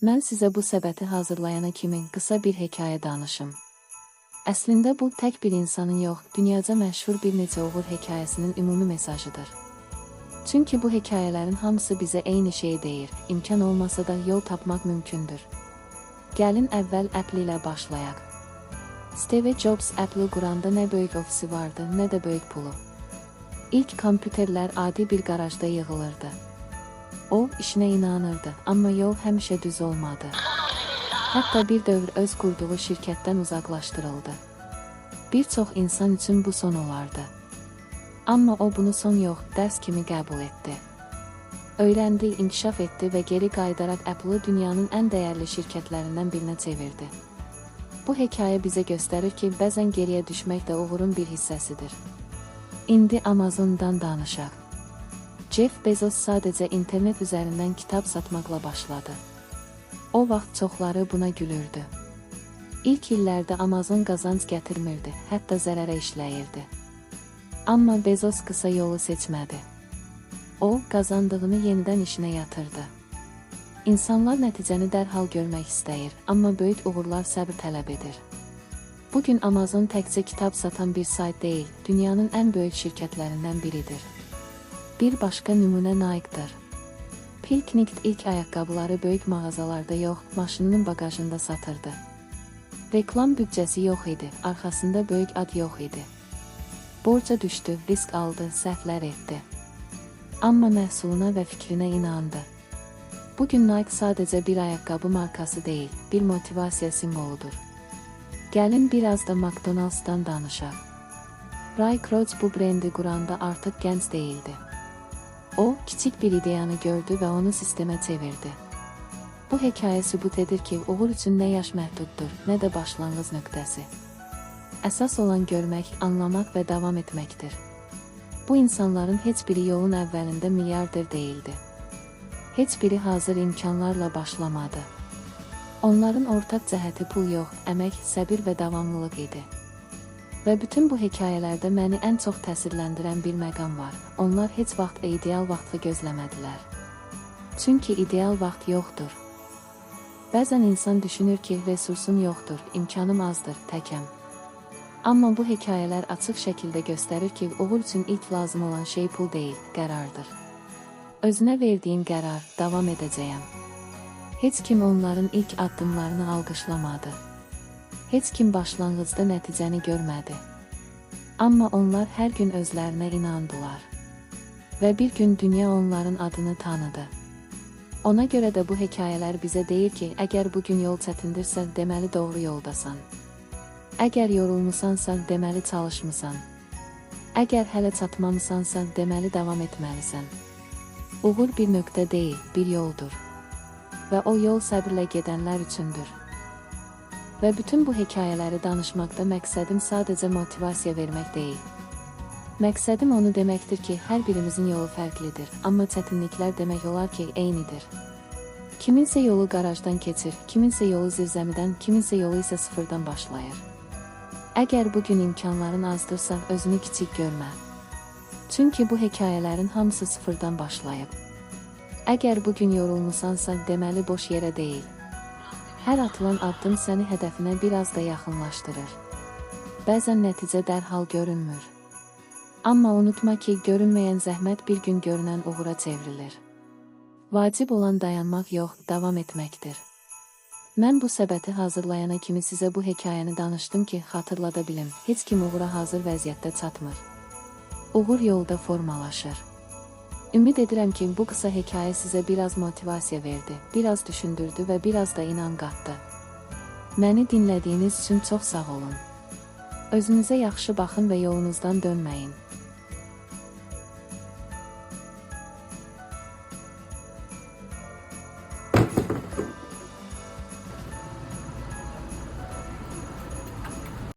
Mən sizə bu səbəti hazırlayana kimi qısa bir hekayə danışım. Əslində bu tək bir insanın yox, dünyaca məşhur bir neçə oğul hekayəsinin ümumi mesajıdır. Çünki bu hekayələrin hamısı bizə eyni şeyi deyir, imkan olmasa da yol tapmaq mümkündür. Gəlin əvvəl Apple ilə başlayaq. Steve Jobs Apple quranda nə böyük ofisi vardı, nə də böyük pulu. İlk kompüterlər adi bir qarajda yığılırdı. O, işinə inanırdı, amma yol həmişə düz olmadı. Hətta bir dövr öz qurduğu şirkətdən uzaqlaşdırıldı. Bir çox insan üçün bu son olardı. Amma o bunu son yox, dərs kimi qəbul etdi. Öyrəndi, inkişaf etdi və geri qayıdaraq Apple-ı dünyanın ən dəyərli şirkətlərindən birinə çevirdi. Bu hekayə bizə göstərir ki, bəzən geriyə düşmək də uğurun bir hissəsidir. İndi Amazondan danışaq. Jeff Bezos sadəcə internet üzərindən kitab satmaqla başladı. O vaxt çoxları buna gülürdü. İlk illərdə Amazon qazanc gətirmirdi, hətta zərərə işləyirdi. Amma Bezos qısa yolu seçmədi. O, qazandığını yenidən işinə yatırdı. İnsanlar nəticəni dərhal görmək istəyir, amma böyük uğurlar səbr tələb edir. Bugün Amazon təkcə kitab satan bir sayt deyil, dünyanın ən böyük şirkətlərindən biridir. Bir başqa nümunə Nike'dır. Pilknight ilk ayaqqabıları böyük mağazalarda yox, maşınının bagajında satırdı. Reklam büdcəsi yox idi, arxasında böyük ad yox idi. Borca düşdü, risk aldı, səhvlər etdi. Amma məhsuluna və fikrinə inandı. Bugün Nike sadəcə bir ayaqqabı markası deyil, bir motivasiya simvoludur. Gəlin biraz da McDonald's'dan danışaq. Ray Kroc bu brendi quranda artıq gənc deyildi. O, kiçik bir ideyanı gördü və onu sistemə çevirdi. Bu hekayə sübut edir ki, uğur üçün nə yaş məhduddur, nə də başlanğıc nöqtəsi. Əsas olan görmək, anlamaq və davam etməkdir. Bu insanların heç biri yolun əvvəlində milyarder deyildi. Heç biri hazır imkanlarla başlamadı. Onların ortaq cəhəti pul yox, əmək, səbir və davamlılıq idi. Və bütün bu hekayələrdə məni ən çox təsirləndirən bir məqam var. Onlar heç vaxt ideal vaxtı gözləmədilər. Çünki ideal vaxt yoxdur. Bəzən insan düşünür ki, resursum yoxdur, imkanım azdır, təkəm. Amma bu hekayələr açıq şəkildə göstərir ki, uğur üçün ilk lazım olan şey pul deyil, qərardır. Özünə verdiyim qərar, davam edəcəyəm. Heç kim onların ilk addımlarını alqışlamadı. Heç kim başlanğıcda nəticəni görmədi. Amma onlar hər gün özlərinə inandılar. Və bir gün dünya onların adını tanıdı. Ona görə də bu hekayələr bizə deyir ki, əgər bugün yol çətindirsə, deməli doğru yoldasan. Əgər yorulmusansa, deməli çalışmısan. Əgər hələ çatmamısansa, deməli davam etməlisən. Uğur bir nöqtə deyil, bir yoldur. Və o yol səbirlə gedənlər üçündür. Və bütün bu hekayələri danışmaqda məqsədim sadəcə motivasiya vermək deyil. Məqsədim onu deməkdir ki, hər birimizin yolu fərqlidir, amma çətinliklər demək olar ki, eynidir. Kiminsə yolu qarajdan keçir, kiminsə yolu zirzəmidən, kiminsə yolu isə sıfırdan başlayır. Əgər bugün imkanların azdırsa, özünü kiçik görmə. Çünki bu hekayələrin hamısı sıfırdan başlayıb. Əgər bugün yorulmusansa, deməli boş yerə deyil. Hər atılan addım səni hədəfinə biraz da yaxınlaşdırır. Bəzən nəticə dərhal görünmür. Amma unutma ki, görünməyən zəhmət bir gün görünən uğura çevrilir. Vacib olan dayanmaq yox, davam etməkdir. Mən bu səbəti hazırlayana kimi sizə bu hekayəni danışdım ki, xatırlada bilim, heç kim uğura hazır vəziyyətdə çatmır. Uğur yolda formalaşır. Ümid edirəm ki, bu qısa hekayə sizə biraz motivasiya verdi, biraz düşündürdü və biraz da inan qatdı. Məni dinlədiyiniz üçün çox sağ olun. Özünüzə yaxşı baxın və yolunuzdan dönməyin.